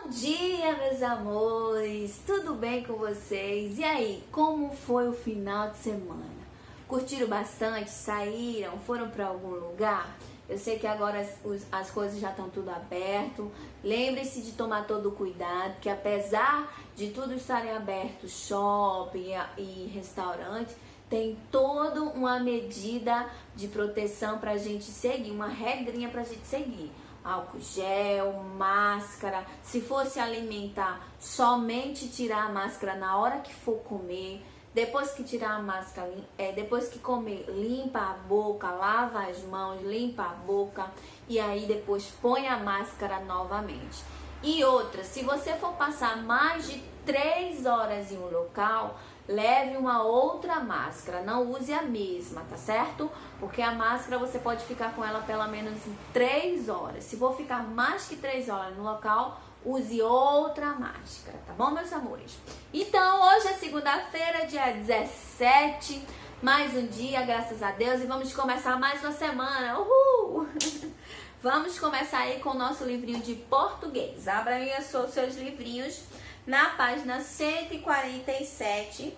Bom dia, meus amores! Tudo bem com vocês? E aí, como foi o final de semana? Curtiram bastante? Saíram? Foram para algum lugar? Eu sei que agora as coisas já estão tudo aberto. Lembre-se de tomar todo o cuidado, que apesar de tudo estarem abertos, shopping e restaurante, tem toda uma medida de proteção para a gente seguir, uma regrinha para a gente seguir. Álcool gel, máscara. Se for se alimentar, somente tirar a máscara na hora que for comer. Depois que tirar a máscara, depois que comer, limpa a boca, lava as mãos, limpa a boca e aí depois põe a máscara novamente. E outra, se você for passar mais de 3 horas em um local, leve uma outra máscara, não use a mesma, tá certo? Porque a máscara você pode ficar com ela pelo menos 3 horas. Se for ficar mais que 3 horas no local, use outra máscara, tá bom, meus amores? Então, hoje é segunda-feira, dia 17, mais um dia, graças a Deus, e vamos começar mais uma semana, uhul! Vamos começar aí com o nosso livrinho de português. Abra aí os seus livrinhos na página 147,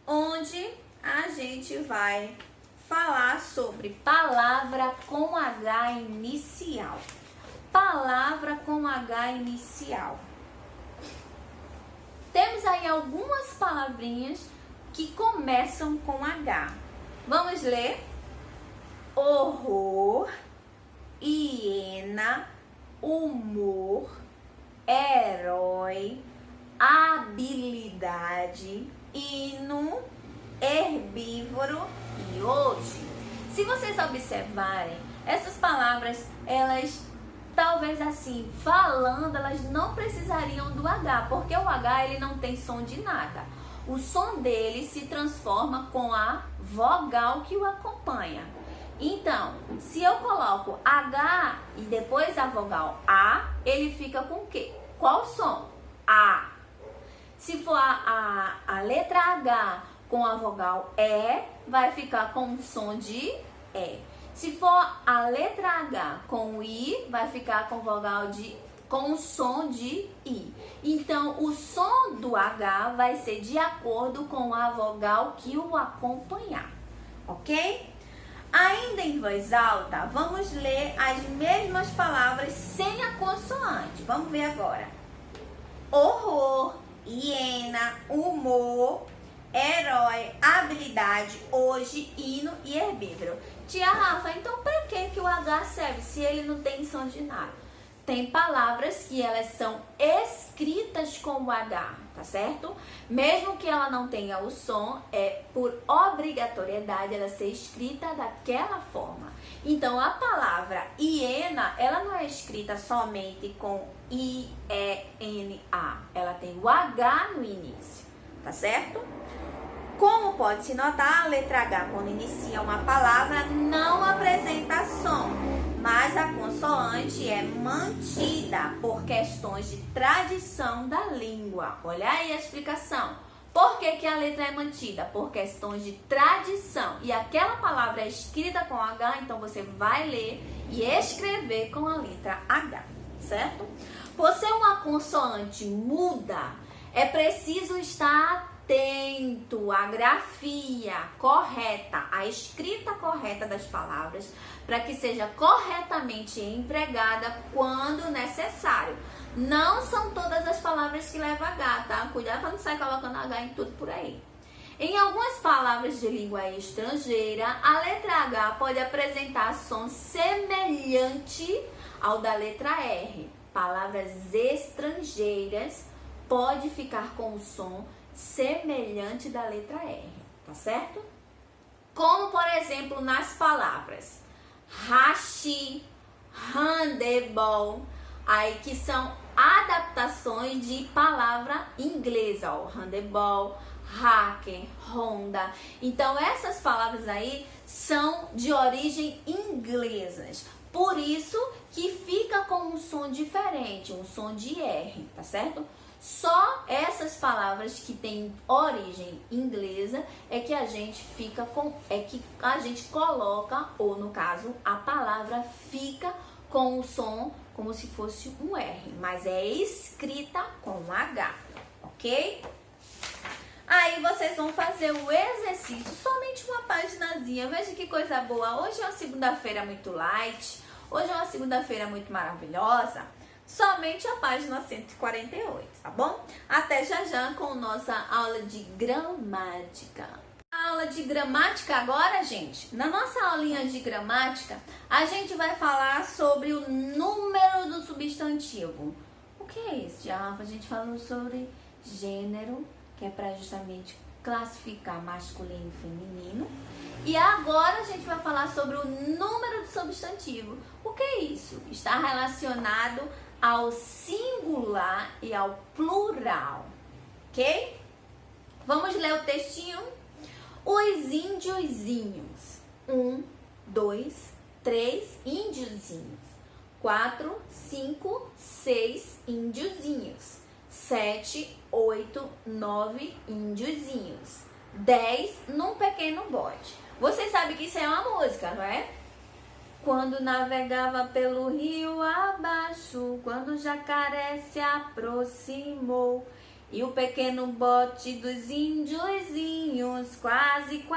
onde a gente vai falar sobre palavra com H inicial. Palavra com H inicial. Temos aí algumas palavrinhas que começam com H. Vamos ler? Horror, hiena, humor, herói, habilidade, hino, herbívoro e hoje. Se vocês observarem, essas palavras, elas talvez assim, falando, elas não precisariam do H, porque o H ele não tem som de nada. O som dele se transforma com a vogal que o acompanha. Então, se eu coloco H e depois a vogal A, ele fica com o quê? Qual som? A. Se for a letra H com a vogal E, vai ficar com o som de E. Se for a letra H com o I, vai ficar com com o som de I. Então, o som do H vai ser de acordo com a vogal que o acompanhar, ok? Ainda em voz alta, vamos ler as mesmas palavras sem a consoante. Vamos ver agora. Horror, hiena, humor, herói, habilidade, hoje, hino e herbívoro. Tia Rafa, então para que o H serve se ele não tem som de nada? Tem palavras que elas são escritas com o H, tá certo? Mesmo que ela não tenha o som, é por obrigatoriedade ela ser escrita daquela forma. Então, a palavra hiena, ela não é escrita somente com I-E-N-A. Ela tem o H no início, tá certo? Como pode se notar, a letra H, quando inicia uma palavra, não apresenta som, mas a consoante é mantida por questões de tradição da língua. Olha aí a explicação. Por que a letra é mantida? Por questões de tradição. E aquela palavra é escrita com H, então você vai ler e escrever com a letra H, certo? Por ser uma consoante muda, é preciso estar atento à grafia correta, à escrita correta das palavras, para que seja corretamente empregada quando necessário. Não são todas as palavras que levam H, tá? Cuidado para não sair colocando H em tudo por aí. Em algumas palavras de língua estrangeira, a letra H pode apresentar som semelhante ao da letra R. Palavras estrangeiras pode ficar com o som semelhante da letra R, tá certo? Como, por exemplo, nas palavras hashi, handebol, aí que são adaptações de palavra inglesa, ó, handebol, hacker, Honda. Então, essas palavras aí são de origem inglesas. Por isso que fica com um som diferente, um som de R, tá certo? Só essas palavras que têm origem inglesa é que a gente coloca, ou no caso, a palavra fica com o som, como se fosse um R, mas é escrita com H, ok? Aí vocês vão fazer o exercício, somente uma paginazinha. Veja que coisa boa. Hoje é uma segunda-feira muito light. Hoje é uma segunda-feira muito maravilhosa. Somente a página 148, tá bom? Até já já com nossa aula de gramática. A aula de gramática agora, gente. Na nossa aulinha de gramática, a gente vai falar sobre o número do substantivo. O que é isso, Rafa? A gente falou sobre gênero, que é para justamente classificar masculino e feminino. E agora a gente vai falar sobre o número do substantivo. O que é isso? Está relacionado ao singular e ao plural, ok? Vamos ler o textinho? Os índiozinhos. 1, 2, 3 índiozinhos. 4, 5, 6 índiozinhos. 7, 8, 9 índiozinhos. 10 num pequeno bote. Vocês sabem que isso é uma música, não é? Quando navegava pelo rio abaixo, quando o jacaré se aproximou, e o pequeno bote dos índiozinhos quase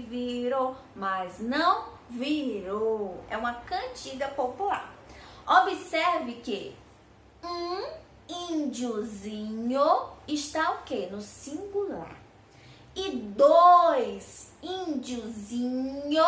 virou, mas não virou. É uma cantiga popular. Observe que índiozinho está o quê? No singular. E 2 índiozinhos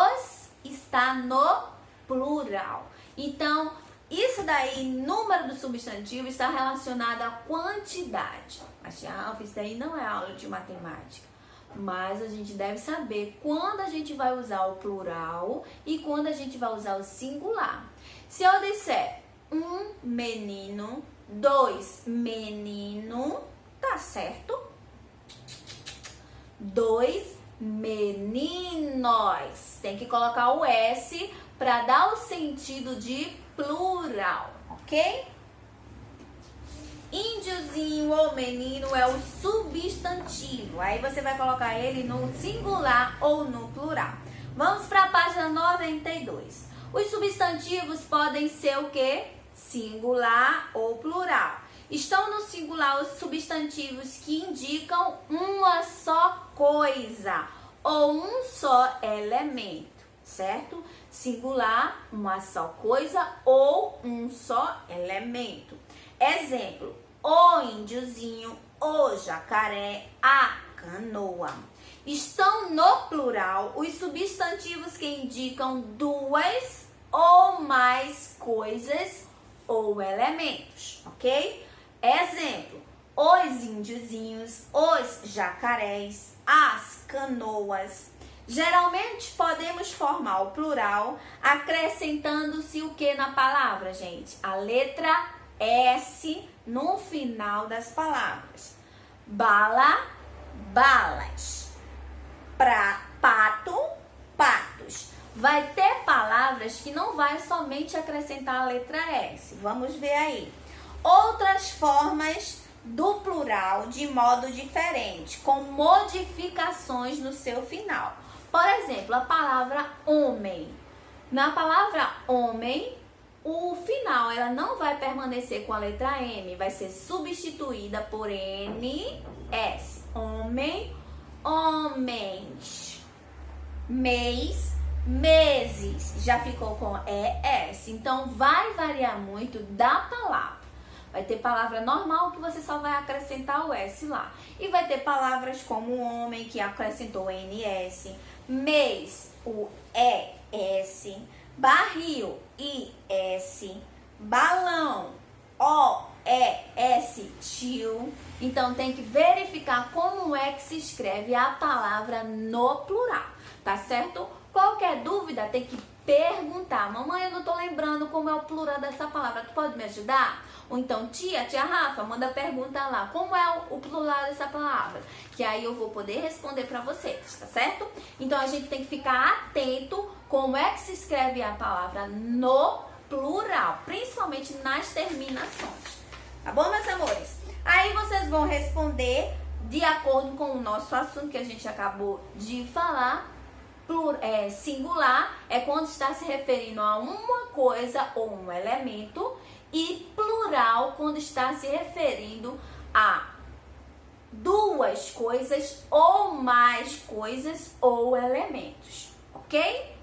está no plural. Então, isso daí, número do substantivo, está relacionado à quantidade. Mas, isso daí não é aula de matemática. Mas a gente deve saber quando a gente vai usar o plural e quando a gente vai usar o singular. Se eu disser 1 menino, 2 menino, tá certo? 2 meninos. Tem que colocar o S para dar o sentido de plural, ok? Índiozinho ou menino é o substantivo. Aí você vai colocar ele no singular ou no plural. Vamos para a página 92. Os substantivos podem ser o quê? Singular ou plural. Estão no singular os substantivos que indicam uma só coisa ou um só elemento, certo? Singular, uma só coisa ou um só elemento. Exemplo, o índiozinho, o jacaré, a canoa. Estão no plural os substantivos que indicam duas ou mais coisas ou elementos, ok? Exemplo, os índiozinhos, os jacarés, as canoas. Geralmente podemos formar o plural acrescentando-se o que na palavra, gente? A letra S no final das palavras. Bala, balas. Pato, patos. Vai ter palavras que não vai somente acrescentar a letra S. Vamos ver aí. Outras formas do plural de modo diferente, com modificações no seu final. Por exemplo, a palavra homem. Na palavra homem, o final ela não vai permanecer com a letra M, vai ser substituída por NS. Homem, homens. Mês, meses. Já ficou com ES. Então, vai variar muito da palavra. Vai ter palavra normal que você só vai acrescentar o S lá. E vai ter palavras como homem, que acrescentou NS. Mês, o ES. Barril, IS. Balão, OES, tio. Então, tem que verificar como é que se escreve a palavra no plural, tá certo? Qualquer dúvida, tem que perguntar. Mamãe, eu não tô lembrando como é o plural dessa palavra. Tu pode me ajudar? Ou então, tia Rafa, manda pergunta lá. Como é o plural dessa palavra? Que aí eu vou poder responder para vocês, tá certo? Então, a gente tem que ficar atento como é que se escreve a palavra no plural, principalmente nas terminações. Tá bom, meus amores? Aí vocês vão responder de acordo com o nosso assunto que a gente acabou de falar. Singular é quando está se referindo a uma coisa ou um elemento. e plural quando está se referindo a duas coisas ou mais coisas ou elementos, ok?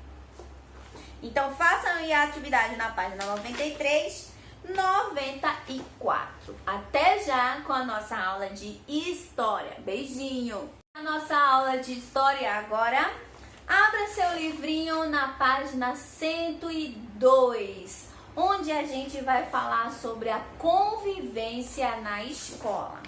Então, façam aí a atividade na página 93, 94. Até já com a nossa aula de história. Beijinho! A nossa aula de história agora. Abra seu livrinho na página 102, onde a gente vai falar sobre a convivência na escola.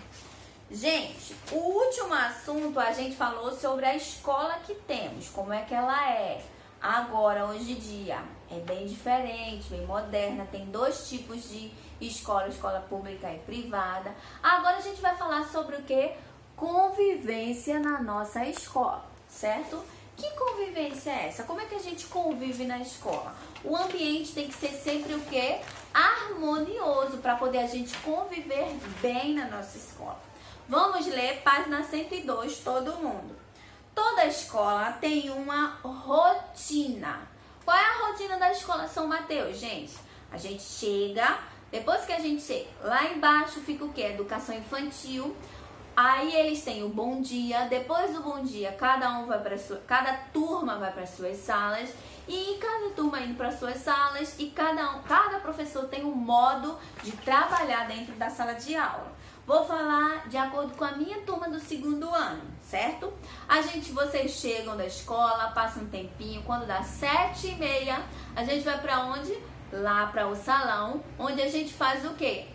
Gente, o último assunto a gente falou sobre a escola que temos, como é que ela é. Agora, hoje em dia, é bem diferente, bem moderna, tem dois tipos de escola, escola pública e privada. Agora a gente vai falar sobre o que? Convivência na nossa escola, certo? Que convivência é essa? Como é que a gente convive na escola? O ambiente tem que ser sempre o quê? Harmonioso, para poder a gente conviver bem na nossa escola. Vamos ler página 102, todo mundo. Toda escola tem uma rotina. Qual é a rotina da escola São Mateus, gente? A gente chega, depois que a gente chega, lá embaixo fica o quê? Educação infantil. Aí eles têm o bom dia, depois do bom dia, cada turma vai para suas salas, e cada turma indo para suas salas, e cada professor tem um modo de trabalhar dentro da sala de aula. Vou falar de acordo com a minha turma do segundo ano, certo? Vocês chegam da escola, passam um tempinho, quando dá 7h30, a gente vai para onde? Lá para o salão, onde a gente faz o quê?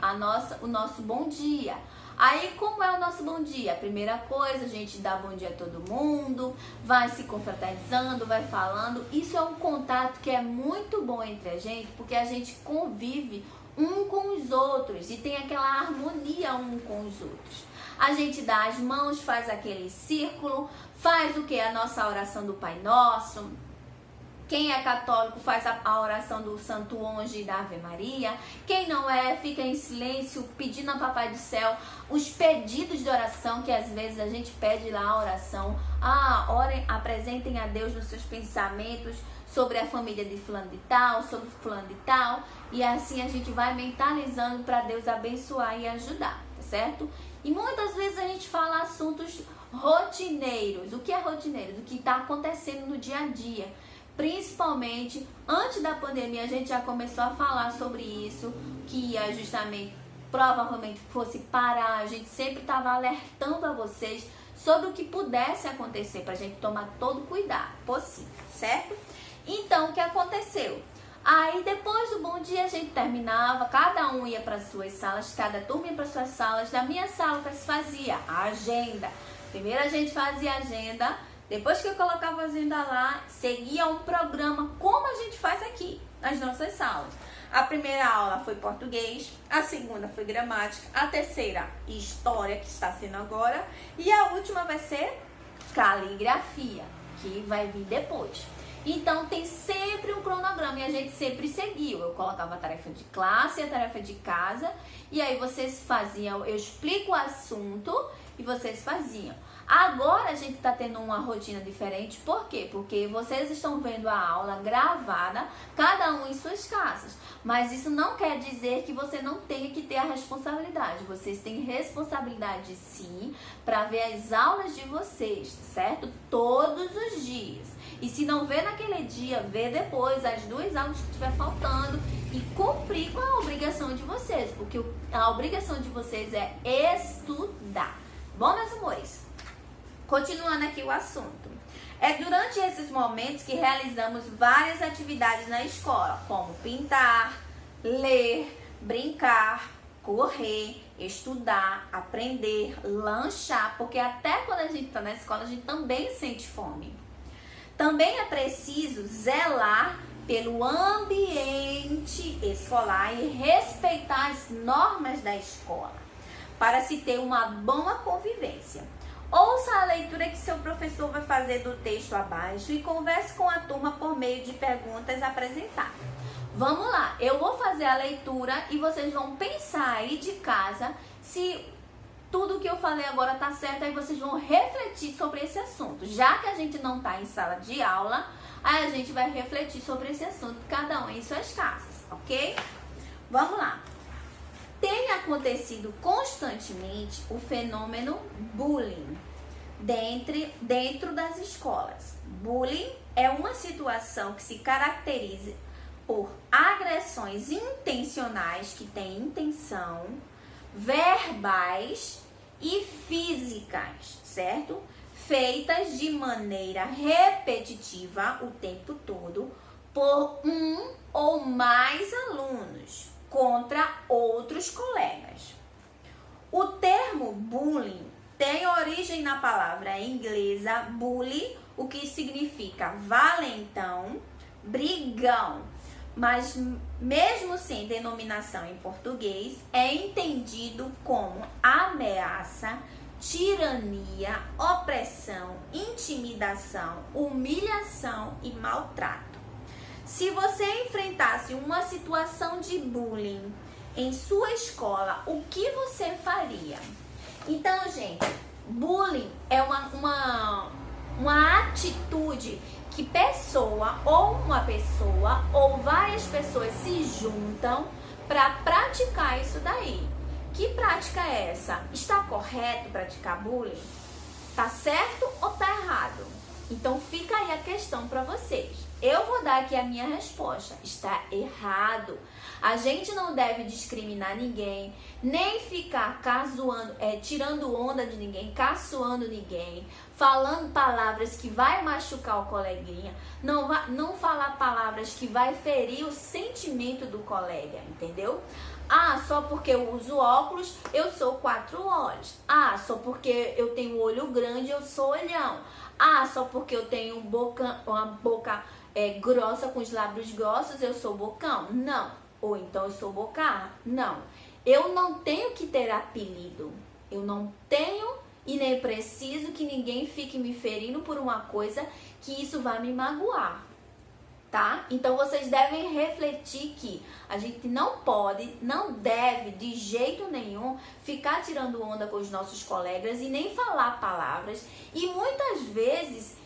O nosso bom dia. Aí, como é o nosso bom dia? A primeira coisa, a gente dá bom dia a todo mundo, vai se confraternizando, vai falando. Isso é um contato que é muito bom entre a gente, porque a gente convive um com os outros e tem aquela harmonia um com os outros. A gente dá as mãos, faz aquele círculo, faz o que? A nossa oração do Pai Nosso. Quem é católico faz a oração do Santo Anjo e da Ave Maria. Quem não é, fica em silêncio pedindo a Papai do Céu os pedidos de oração, que às vezes a gente pede lá a oração. Orem, apresentem a Deus nos seus pensamentos sobre a família de fulano de tal, sobre fulano de tal. E assim a gente vai mentalizando para Deus abençoar e ajudar, tá certo? E muitas vezes a gente fala assuntos rotineiros. O que é rotineiros? O que está acontecendo no dia a dia. Principalmente, antes da pandemia, a gente já começou a falar sobre isso, que ia justamente, provavelmente fosse parar. A gente sempre estava alertando a vocês sobre o que pudesse acontecer, para a gente tomar todo o cuidado possível, certo? Então, o que aconteceu? Aí, depois do bom dia, a gente terminava, cada um ia para suas salas, cada turma ia para suas salas. Na minha sala, o que se fazia? A agenda. Primeiro a gente fazia a agenda. Depois que eu colocava a agenda lá, seguia um programa como a gente faz aqui nas nossas salas. A primeira aula foi português, a segunda foi gramática, a terceira história, que está sendo agora, e a última vai ser caligrafia, que vai vir depois. Então tem sempre um cronograma e a gente sempre seguiu. Eu colocava a tarefa de classe e a tarefa de casa, e aí vocês faziam, eu explico o assunto e vocês faziam. Agora a gente está tendo uma rotina diferente, por quê? Porque vocês estão vendo a aula gravada, cada um em suas casas. Mas isso não quer dizer que você não tenha que ter a responsabilidade. Vocês têm responsabilidade sim, para ver as aulas de vocês, certo? Todos os dias. E se não vê naquele dia, vê depois as 2 aulas que estiver faltando e cumprir com a obrigação de vocês, porque a obrigação de vocês é estudar. Bom, meus amores? Continuando aqui o assunto. É durante esses momentos que realizamos várias atividades na escola, como pintar, ler, brincar, correr, estudar, aprender, lanchar, porque até quando a gente está na escola, a gente também sente fome. Também é preciso zelar pelo ambiente escolar e respeitar as normas da escola, para se ter uma boa convivência. Ouça a leitura que seu professor vai fazer do texto abaixo e converse com a turma por meio de perguntas apresentadas. Vamos lá, eu vou fazer a leitura e vocês vão pensar aí de casa se tudo que eu falei agora tá certo, aí vocês vão refletir sobre esse assunto. Já que a gente não tá em sala de aula, aí a gente vai refletir sobre esse assunto, cada um em suas casas, ok? Vamos lá. tem acontecido constantemente o fenômeno bullying dentro das escolas. Bullying é uma situação que se caracteriza por agressões intencionais, que têm intenção, verbais e físicas, certo? Feitas de maneira repetitiva o tempo todo por um ou mais alunos contra outros colegas. O termo bullying tem origem na palavra inglesa bully, o que significa valentão, brigão, mas mesmo sem denominação em português, é entendido como ameaça, tirania, opressão, intimidação, humilhação e maltrato. Se você enfrentasse uma situação de bullying em sua escola, o que você faria? Então, gente, bullying é uma atitude que uma pessoa ou várias pessoas se juntam para praticar isso daí. Que prática é essa? Está correto praticar bullying? Tá certo ou tá errado? Então fica aí a questão para vocês. Eu vou dar aqui a minha resposta. Está errado. A gente não deve discriminar ninguém, nem ficar tirando onda de ninguém, caçoando ninguém, falando palavras que vai machucar o coleguinha, não falar palavras que vai ferir o sentimento do colega, entendeu? Ah, só porque eu uso óculos, eu sou 4 olhos. Ah, só porque eu tenho olho grande, eu sou olhão. Ah, só porque eu tenho uma boca grossa, com os lábios grossos, eu sou bocão. Não. Ou então eu sou bocarra. Não. Eu não tenho que ter apelido. Eu não tenho e nem preciso que ninguém fique me ferindo por uma coisa que isso vai me magoar. Tá? Então vocês devem refletir que a gente não deve de jeito nenhum ficar tirando onda com os nossos colegas e nem falar palavras, e muitas vezes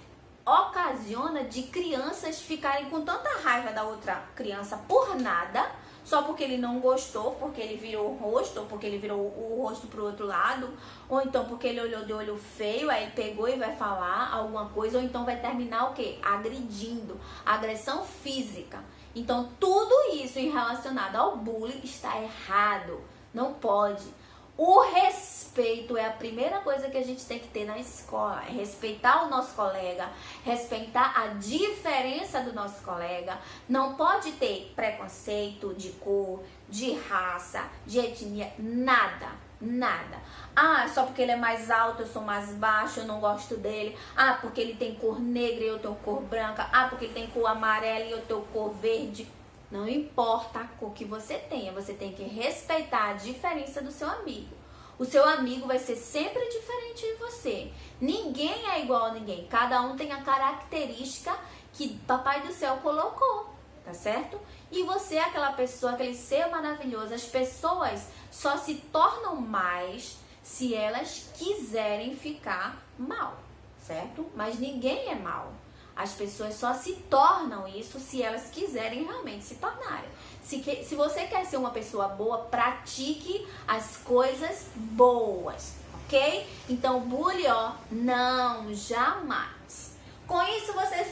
ocasiona de crianças ficarem com tanta raiva da outra criança por nada, só porque ele não gostou, porque ele virou o rosto, ou porque ele virou o rosto pro outro lado, ou então porque ele olhou de olho feio, aí ele pegou e vai falar alguma coisa, ou então vai terminar o quê? Agredindo, agressão física. Então tudo isso em relacionado ao bullying está errado, não pode. O respeito é a primeira coisa que a gente tem que ter na escola, é respeitar o nosso colega, respeitar a diferença do nosso colega. Não pode ter preconceito de cor, de raça, de etnia, nada, nada. Ah, só porque ele é mais alto, eu sou mais baixo, eu não gosto dele. Ah, porque ele tem cor negra e eu tenho cor branca. Ah, porque ele tem cor amarela e eu tenho cor verde. Não importa a cor que você tenha, você tem que respeitar a diferença do seu amigo. O seu amigo vai ser sempre diferente de você. Ninguém é igual a ninguém. Cada um tem a característica que Papai do Céu colocou, tá certo? E você é aquela pessoa, aquele ser maravilhoso. As pessoas só se tornam mais se elas quiserem ficar mal, certo? Mas ninguém é mal. As pessoas só se tornam isso se elas quiserem realmente se tornarem. Se você quer ser uma pessoa boa, pratique as coisas boas, ok? Então, bullying, não, jamais. Com isso, vocês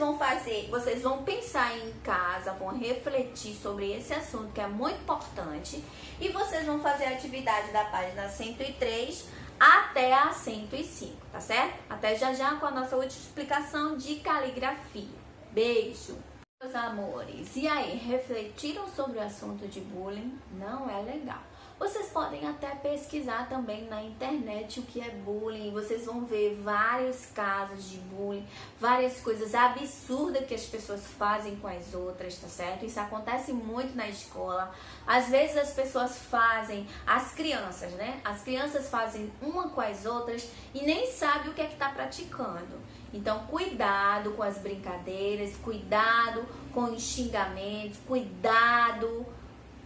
vão pensar em casa, vão refletir sobre esse assunto que é muito importante. E vocês vão fazer a atividade da página 103 até a 105, tá certo? Até já com a nossa última explicação de caligrafia. Beijo! Meus amores, e aí, refletiram sobre o assunto de bullying? Não é legal. Vocês podem até pesquisar também na internet o que é bullying. Vocês vão ver vários casos de bullying, várias coisas absurdas que as pessoas fazem com as outras, tá certo? Isso acontece muito na escola. Às vezes as pessoas fazem, as crianças, né? As crianças fazem uma com as outras e nem sabem o que é que tá praticando. Então, cuidado com as brincadeiras, cuidado com os xingamentos, cuidado,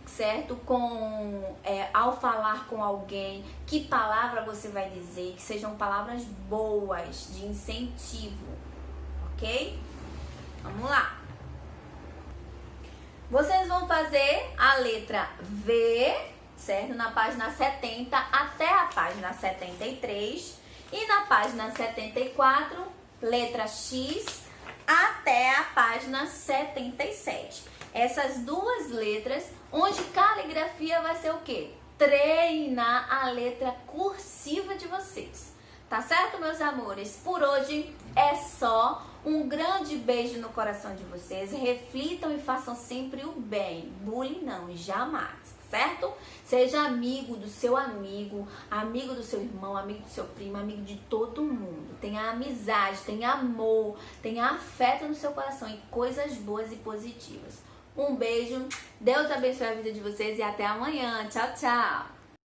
certo? Ao falar com alguém, que palavra você vai dizer, que sejam palavras boas, de incentivo, ok? Vamos lá. Vocês vão fazer a letra V, certo? Na página 70 até a página 73 e na página 74, letra X, até a página 77. Essas duas letras, onde caligrafia vai ser o quê? Treinar a letra cursiva de vocês. Tá certo, meus amores? Por hoje é só. Um grande beijo no coração de vocês. Reflitam e façam sempre o bem. Bullying não, jamais, certo? Seja amigo do seu amigo, amigo do seu irmão, amigo do seu primo, amigo de todo mundo. Tenha amizade, tenha amor, tenha afeto no seu coração e coisas boas e positivas. Um beijo, Deus abençoe a vida de vocês e até amanhã. Tchau, tchau!